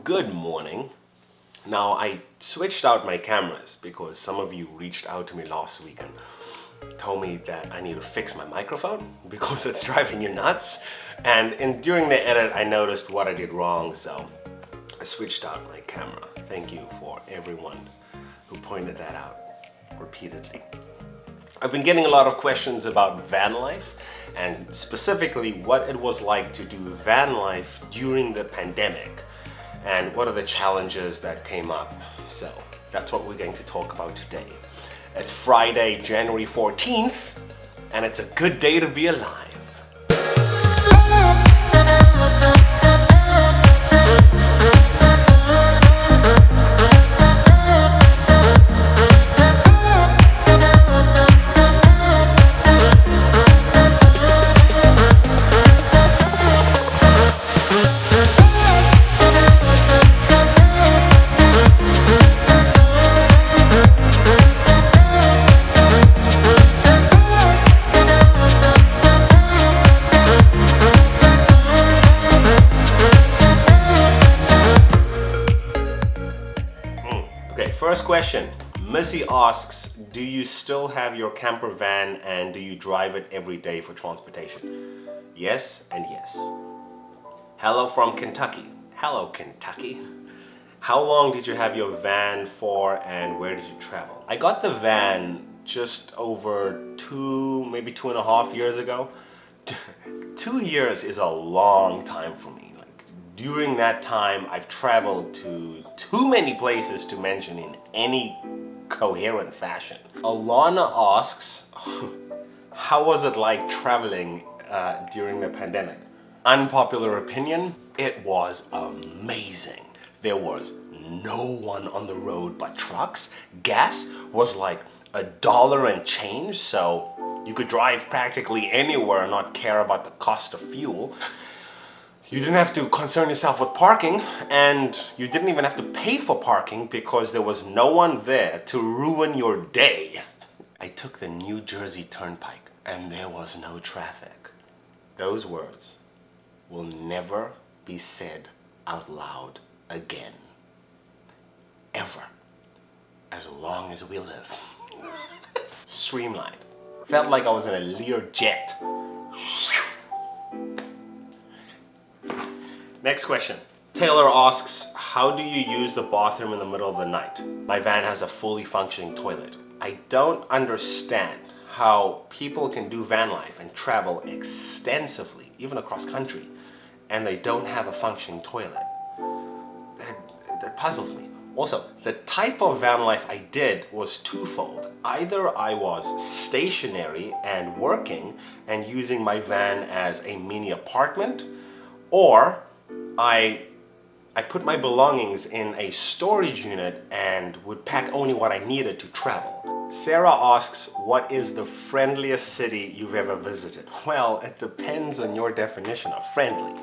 Good morning. Now, I switched out my cameras because some of you reached out to me last week and told me that I need to fix my microphone because it's driving you nuts. And during the edit, I noticed what I did wrong, so I switched out my camera. Thank you for everyone who pointed that out repeatedly. I've been getting a lot of questions about van life and specifically what it was like to do van life during the pandemic and what are the challenges that came up. So that's what we're going to talk about today. It's Friday, January 14th, and it's a good day to be alive. First question, Missy asks, do you still have your camper van and do you drive it every day for transportation? Yes and yes. Hello from Kentucky. Hello Kentucky. How long did you have your van for and where did you travel? I got the van just over maybe 2.5 years ago. 2 years is a long time for me. During that time, I've traveled to too many places to mention in any coherent fashion. Alana asks, how was it like traveling during the pandemic? Unpopular opinion, it was amazing. There was no one on the road but trucks. Gas was like $1 and change, so you could drive practically anywhere and not care about the cost of fuel. You didn't have to concern yourself with parking, and you didn't even have to pay for parking because there was no one there to ruin your day. I took the New Jersey Turnpike and there was no traffic. Those words will never be said out loud again. Ever. As long as we live. Streamlined. Felt like I was in a Lear jet. Next question. Taylor asks, how do you use the bathroom in the middle of the night? My van has a fully functioning toilet. I don't understand how people can do van life and travel extensively, even across country, and they don't have a functioning toilet. That puzzles me. Also, the type of van life I did was twofold. Either I was stationary and working and using my van as a mini apartment, or I put my belongings in a storage unit and would pack only what I needed to travel. Sarah asks, what is the friendliest city you've ever visited? Well, it depends on your definition of friendly.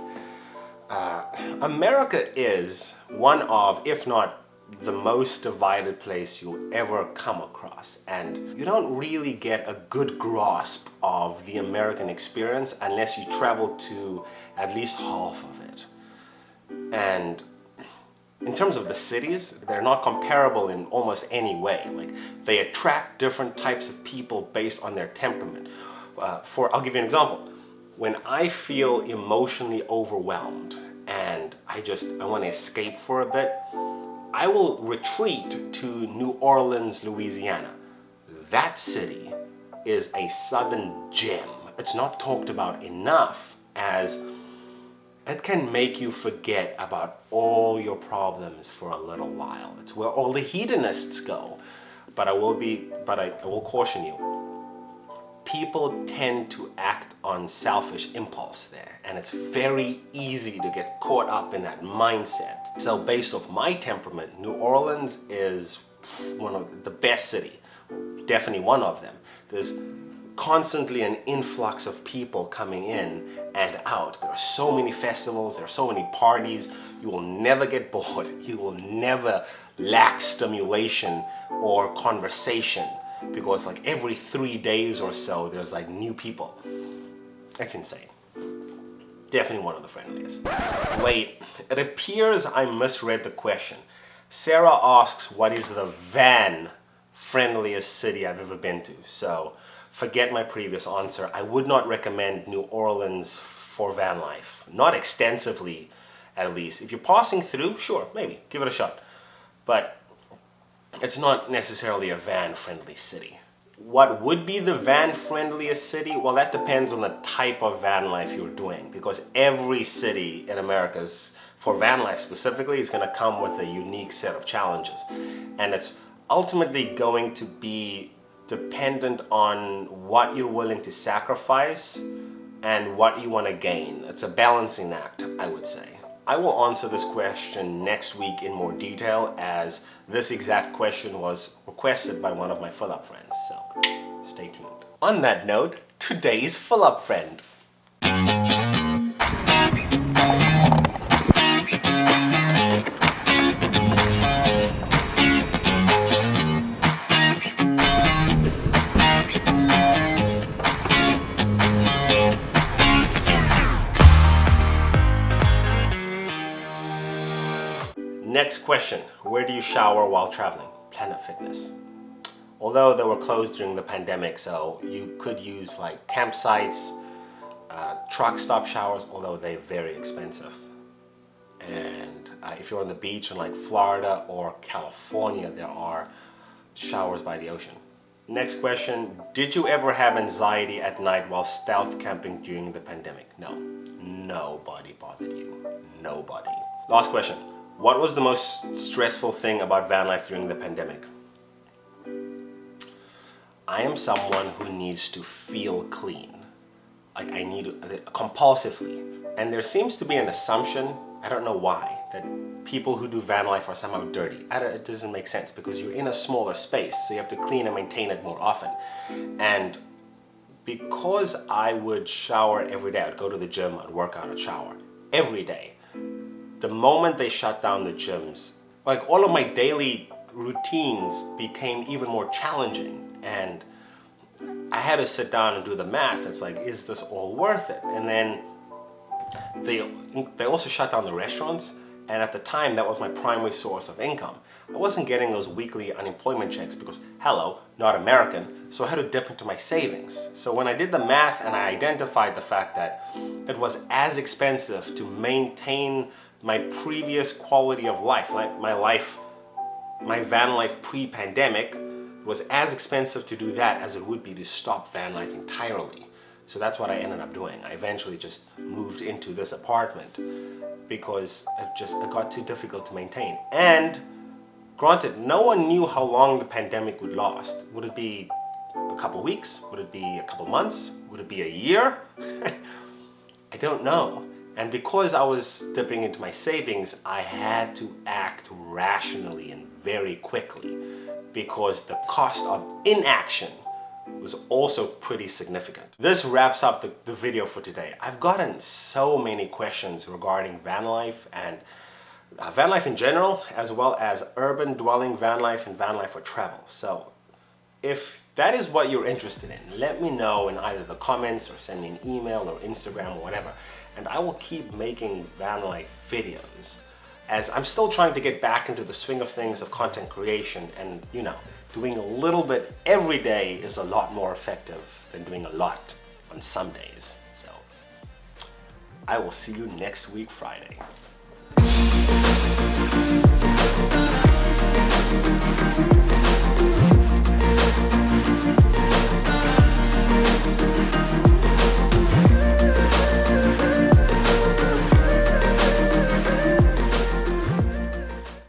America is one of, if not the most divided place you'll ever come across, and you don't really get a good grasp of the American experience unless you travel to at least half of it. And in terms of the cities, they're not comparable in almost any way. Like, they attract different types of people based on their temperament. I'll give you an example. When I feel emotionally overwhelmed and I want to escape for a bit, I will retreat to New Orleans, Louisiana. That city is a southern gem. It's not talked about enough, as it can make you forget about all your problems for a little while. It's where all the hedonists go. But I will caution you. People tend to act on selfish impulse there, and it's very easy to get caught up in that mindset. So based off my temperament, New Orleans is one of the best city, definitely one of them. There's constantly an influx of people coming in and out. There are so many festivals, there are so many parties. You will never get bored. You will never lack stimulation or conversation, because like every 3 days or so there's like new people. It's insane. Definitely one of the friendliest. Wait, it appears I misread the question. Sarah asks, what is the van friendliest city I've ever been to? So forget my previous answer. I would not recommend New Orleans for van life. Not extensively, at least. If you're passing through, sure, maybe, give it a shot. But it's not necessarily a van-friendly city. What would be the van-friendliest city? Well, that depends on the type of van life you're doing, because every city in America, for van life specifically, is going to come with a unique set of challenges. And it's ultimately going to be dependent on what you're willing to sacrifice and what you want to gain. It's a balancing act, I would say. I will answer this question next week in more detail, as this exact question was requested by one of my fill-up friends, so stay tuned. On that note, today's fill-up friend. Next question, where do you shower while traveling? Planet Fitness. Although they were closed during the pandemic, so you could use like campsites, truck stop showers, although they're very expensive. And if you're on the beach in like Florida or California, there are showers by the ocean. Next question, did you ever have anxiety at night while stealth camping during the pandemic? No. Nobody bothered you. Nobody. Last question. What was the most stressful thing about van life during the pandemic? I am someone who needs to feel clean. Like I need to, compulsively. And there seems to be an assumption, I don't know why, that people who do van life are somehow dirty. It doesn't make sense, because you're in a smaller space, so you have to clean and maintain it more often. And because I would shower every day, I'd go to the gym, I'd work out, I'd shower every day. The moment they shut down the gyms, like all of my daily routines became even more challenging, and I had to sit down and do the math. It's like, is this all worth it? And then they also shut down the restaurants, and at the time that was my primary source of income. I wasn't getting those weekly unemployment checks because, hello, not American, so I had to dip into my savings. So when I did the math and I identified the fact that it was as expensive to maintain my previous quality of life, like my van life pre-pandemic, was as expensive to do that as it would be to stop van life entirely. So that's what I ended up doing. I eventually just moved into this apartment because it got too difficult to maintain. And granted, no one knew how long the pandemic would last. Would it be a couple weeks? Would it be a couple months? Would it be a year? I don't know. And because I was dipping into my savings, I had to act rationally and very quickly, because the cost of inaction was also pretty significant. This wraps up the video for today. I've gotten so many questions regarding van life and van life in general, as well as urban dwelling van life and van life for travel. So if that is what you're interested in, let me know in either the comments or send me an email or Instagram or whatever. And I will keep making van life videos, as I'm still trying to get back into the swing of things of content creation, and you know, doing a little bit every day is a lot more effective than doing a lot on some days. So I will see you next week, Friday.